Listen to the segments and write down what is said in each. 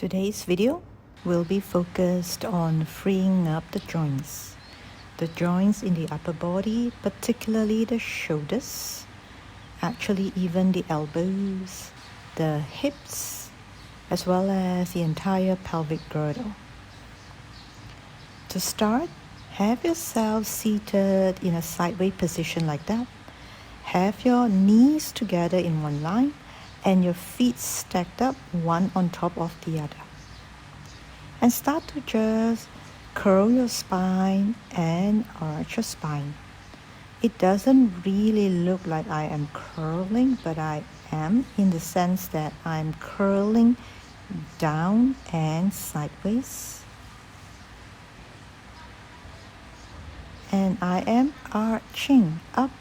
Today's video will be focused on freeing up the joints. The joints in the upper body, particularly the shoulders, actually even the elbows, the hips, as well as the entire pelvic girdle. To start, have yourself seated in a sideways position like that. Have your knees together in one line and your feet stacked up one on top of the other. And start to just curl your spine and arch your spine. It doesn't really look like I am curling, but I am in the sense that I'm curling down and sideways. And I am arching up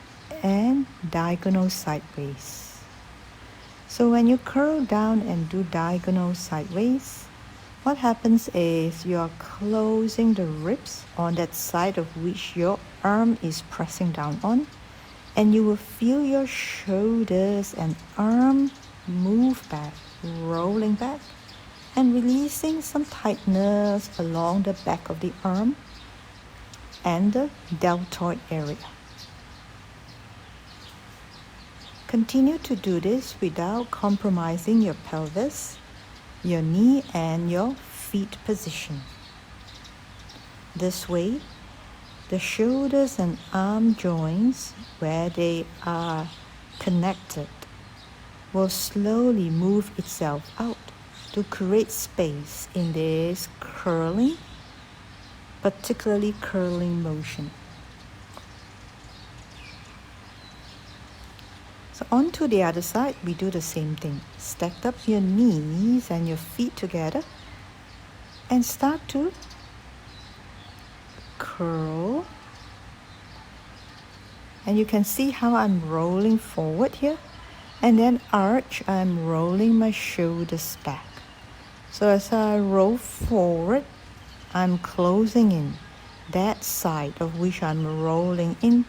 and diagonal sideways. So when you curl down and do diagonal sideways, what happens is you are closing the ribs on that side of which your arm is pressing down on, and you will feel your shoulders and arm move back, rolling back, and releasing some tightness along the back of the arm and the deltoid area. Continue to do this without compromising your pelvis, your knee, and your feet position. This way, the shoulders and arm joints, where they are connected, will slowly move itself out to create space in this curling, particularly curling motion. So on to the other side, we do the same thing. Stack up your knees and your feet together and start to curl. And you can see how I'm rolling forward here. And then arch, I'm rolling my shoulders back. So as I roll forward, I'm closing in that side of which I'm rolling in.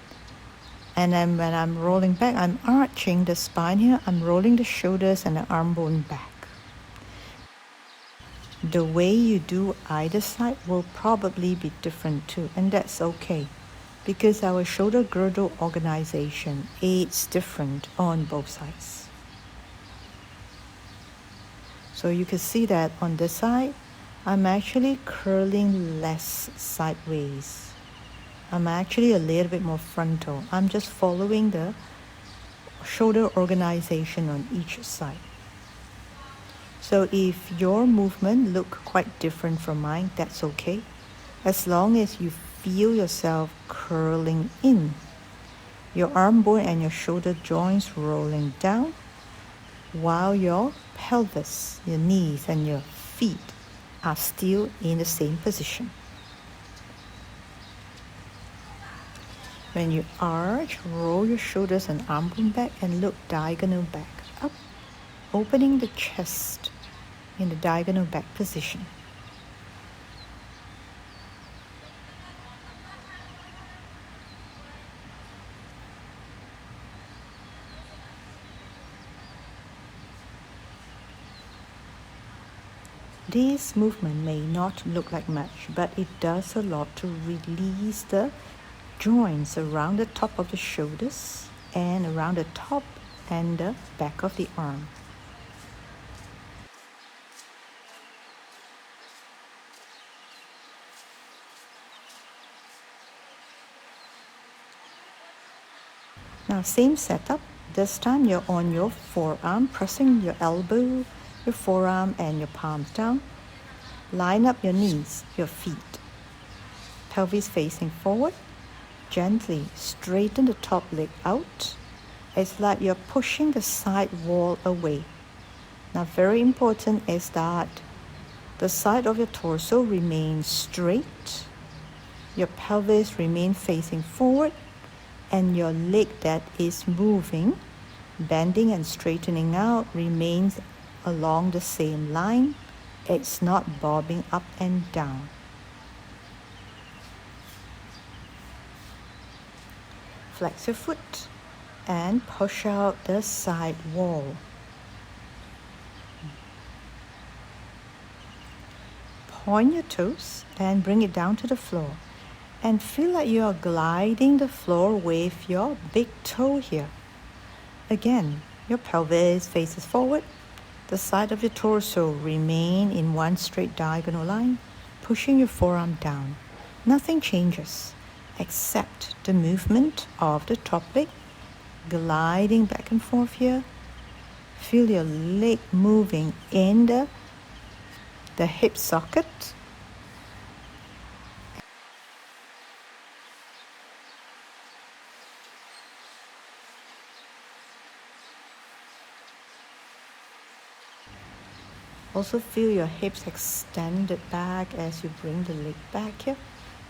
And then when I'm rolling back, I'm arching the spine here. I'm rolling the shoulders and the arm bone back. The way you do either side will probably be different too, and that's okay, because our shoulder girdle organization is different on both sides. So you can see that on this side, I'm actually curling less sideways. I'm actually a little bit more frontal. I'm just following the shoulder organization on each side. So if your movement look quite different from mine, that's okay. As long as you feel yourself curling in, your arm bone and your shoulder joints rolling down, while your pelvis, your knees and your feet are still in the same position. When you arch, roll your shoulders and arm bone back and look diagonal back up, opening the chest in the diagonal back position. This movement may not look like much, but it does a lot to release the joints around the top of the shoulders and around the top and the back of the arm. Now same setup, this time you're on your forearm, pressing your elbow, your forearm and your palms down. Line up your knees, your feet. Pelvis facing forward. Gently straighten the top leg out. It's like you're pushing the side wall away. Now very important is that the side of your torso remains straight, your pelvis remains facing forward, and your leg that is moving, bending and straightening out remains along the same line. It's not bobbing up and down. Flex your foot and push out the side wall. point your toes and bring it down to the floor. And feel like you are gliding the floor with your big toe here. Again, your pelvis faces forward. The side of your torso remain in one straight diagonal line, pushing your forearm down. Nothing changes except the movement of the top leg, gliding back and forth here. Feel your leg moving in the hip socket. Also feel your hips extended back as you bring the leg back here,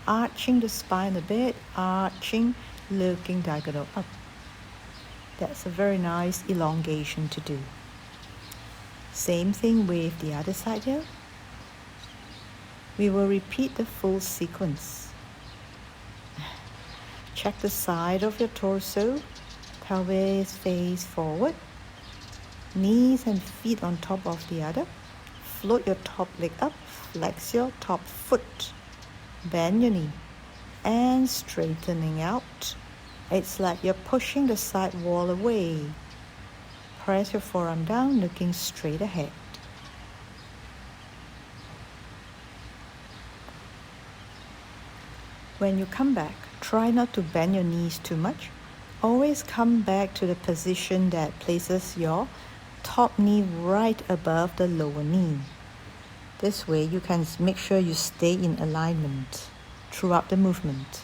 arching the spine a bit, arching, looking diagonal up. That's a very nice elongation to do. Same thing with the other side here. We will repeat the full sequence. Check the side of your torso, pelvis face forward, knees and feet on top of the other. Float your top leg up, flex your top foot, bend your knee, and straightening out. It's like you're pushing the side wall away. Press your forearm down, looking straight ahead. When you come back, try not to bend your knees too much. Always come back to the position that places your top knee right above the lower knee. This way you can make sure you stay in alignment throughout the movement.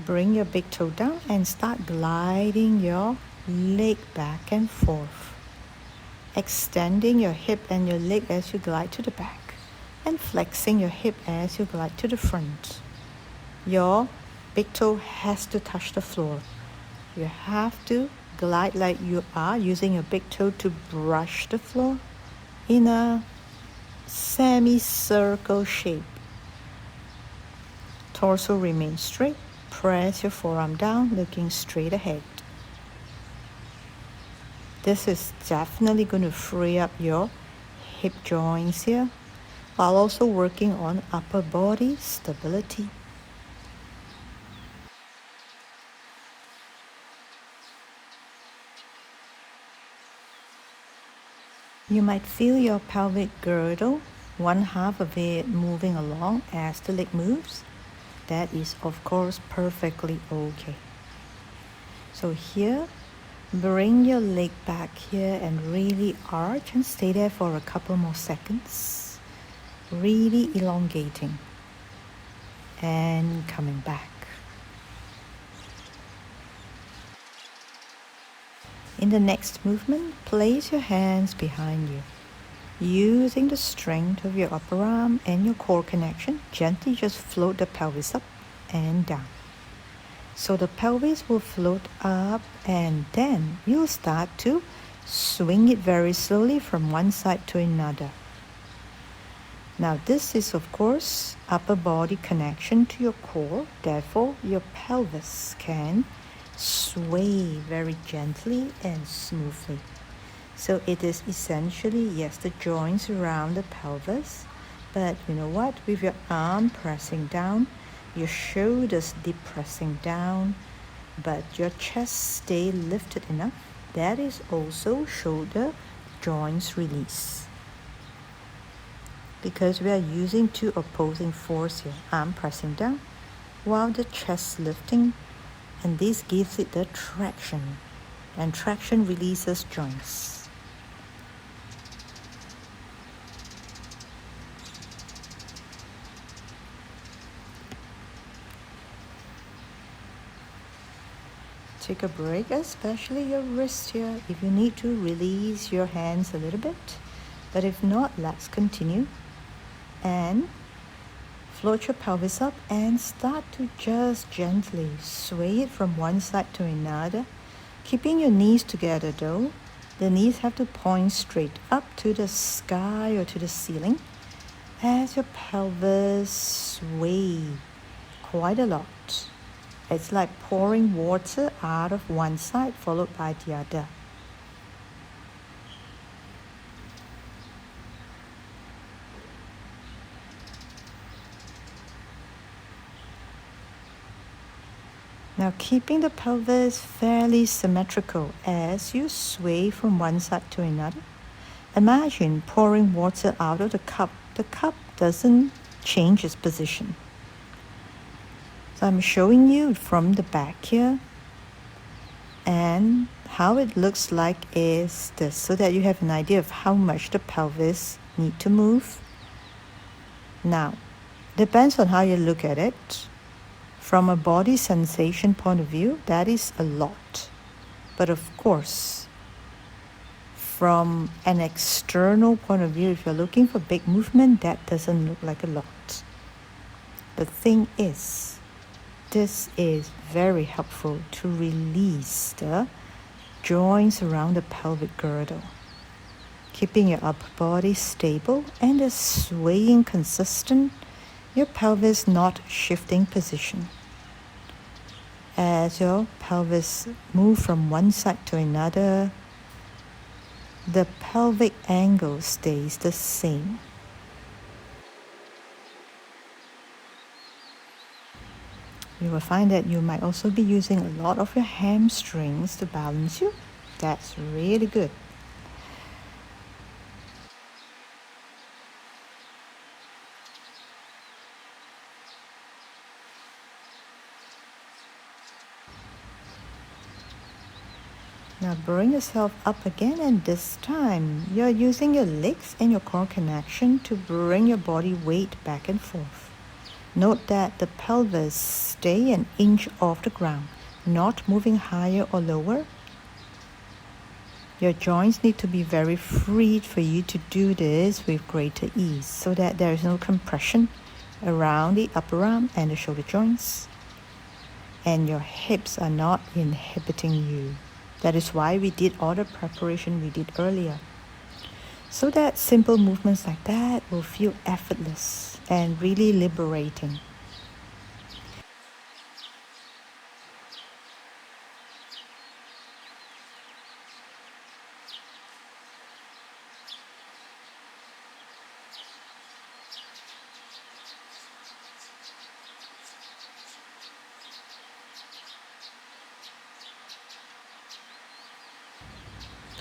Bring your big toe down and start gliding your leg back and forth. Extending your hip and your leg as you glide to the back and flexing your hip as you glide to the front. Your big toe has to touch the floor. You have to glide like you are using your big toe to brush the floor in a semicircle shape. Torso remains straight. Press your forearm down, looking straight ahead. This is definitely going to free up your hip joints here, while also working on upper body stability. You might feel your pelvic girdle, one half of it moving along as the leg moves. That is, of course, perfectly okay. So here, bring your leg back here and really arch and stay there for a couple more seconds. Really elongating and coming back. In the next movement, place your hands behind you. Using the strength of your upper arm and your core connection, gently just float the pelvis up and down. So the pelvis will float up and then you'll start to swing it very slowly from one side to another. Now this is of course upper body connection to your core, therefore your pelvis can sway very gently and smoothly. So it is essentially, yes, the joints around the pelvis, but you know what? With your arm pressing down, your shoulders depressing down, but your chest stay lifted enough. That is also shoulder joints release. Because we are using two opposing force here, arm pressing down, while the chest lifting, and this gives it the traction, and traction releases joints. Take a break, especially your wrist here. If you need to, release your hands a little bit. But if not, let's continue. And float your pelvis up and start to just gently sway it from one side to another. Keeping your knees together though. The knees have to point straight up to the sky or to the ceiling as your pelvis sway quite a lot. It's like pouring water out of one side followed by the other. Now keeping the pelvis fairly symmetrical as you sway from one side to another. Imagine pouring water out of the cup. The cup doesn't change its position. So I'm showing you from the back here, and how it looks like is this, so that you have an idea of how much the pelvis need to move. Now, depends on how you look at it. From a body sensation point of view, that is a lot. But of course, from an external point of view, if you're looking for big movement, that doesn't look like a lot. The thing is, this is very helpful to release the joints around the pelvic girdle, keeping your upper body stable and the swaying consistent, your pelvis not shifting position. As your pelvis move from one side to another, the pelvic angle stays the same. You will find that you might also be using a lot of your hamstrings to balance you. That's really good. Now bring yourself up again, and this time you're using your legs and your core connection to bring your body weight back and forth. Note that the pelvis stay an inch off the ground, not moving higher or lower. Your joints need to be very free for you to do this with greater ease, so that there is no compression around the upper arm and the shoulder joints, and your hips are not inhibiting you. That is why we did all the preparation we did earlier, so that simple movements like that will feel effortless and really liberating.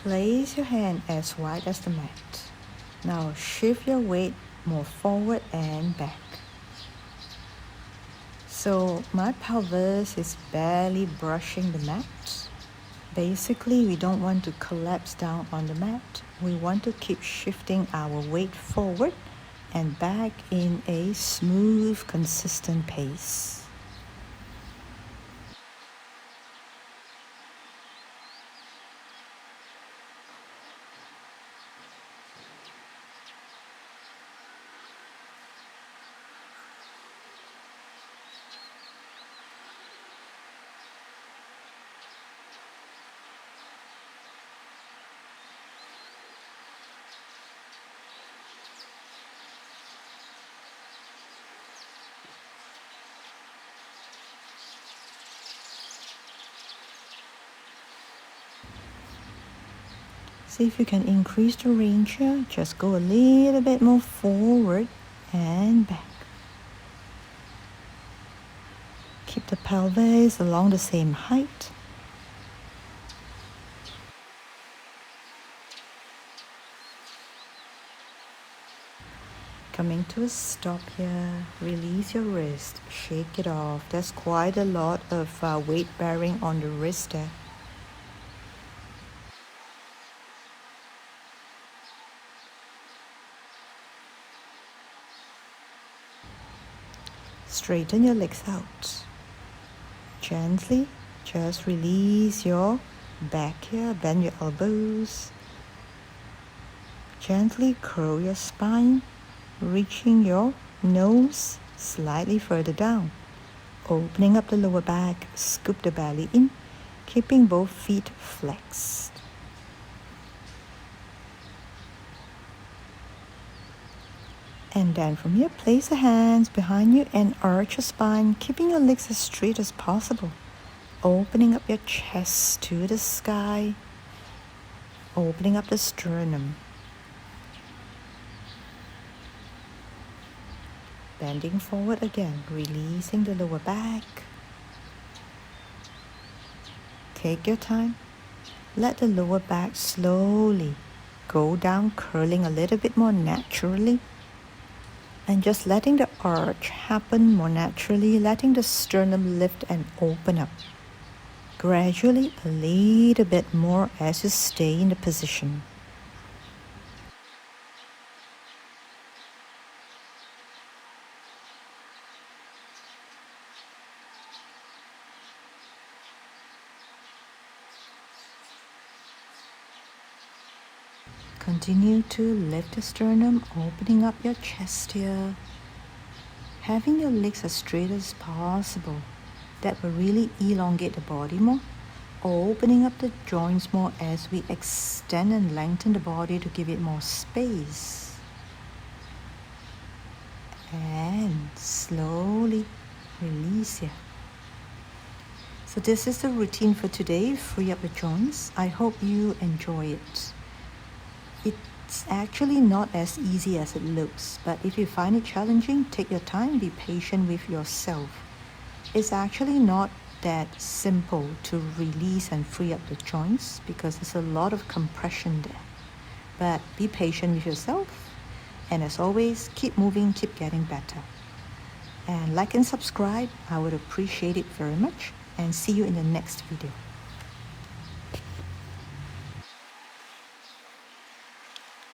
Place your hand as wide as the mat. Now shift your weight more forward and back. So my pelvis is barely brushing the mat. Basically, we don't want to collapse down on the mat. We want to keep shifting our weight forward and back in a smooth, consistent pace. See if you can increase the range here. Just go a little bit more forward and back. Keep the pelvis along the same height. Coming to a stop here, release your wrist, shake it off. There's quite a lot of weight bearing on the wrist there. Straighten your legs out. Gently, just release your back here, bend your elbows. Gently curl your spine, reaching your nose slightly further down. Opening up the lower back, scoop the belly in, keeping both feet flexed. And then from here, place the hands behind you and arch your spine, keeping your legs as straight as possible. Opening up your chest to the sky, opening up the sternum. Bending forward again, releasing the lower back. Take your time. Let the lower back slowly go down, curling a little bit more naturally. And just letting the arch happen more naturally, letting the sternum lift and open up. Gradually, a little bit more as you stay in the position. Continue to lift the sternum, opening up your chest here. Having your legs as straight as possible. That will really elongate the body more. Opening up the joints more as we extend and lengthen the body to give it more space. And slowly release here. So this is the routine for today. Free up the joints. I hope you enjoy it. It's actually not as easy as it looks, but if you find it challenging, take your time, be patient with yourself. It's actually not that simple to release and free up the joints because there's a lot of compression there. But be patient with yourself, and as always, keep moving, keep getting better. And like and subscribe, I would appreciate it very much, and see you in the next video.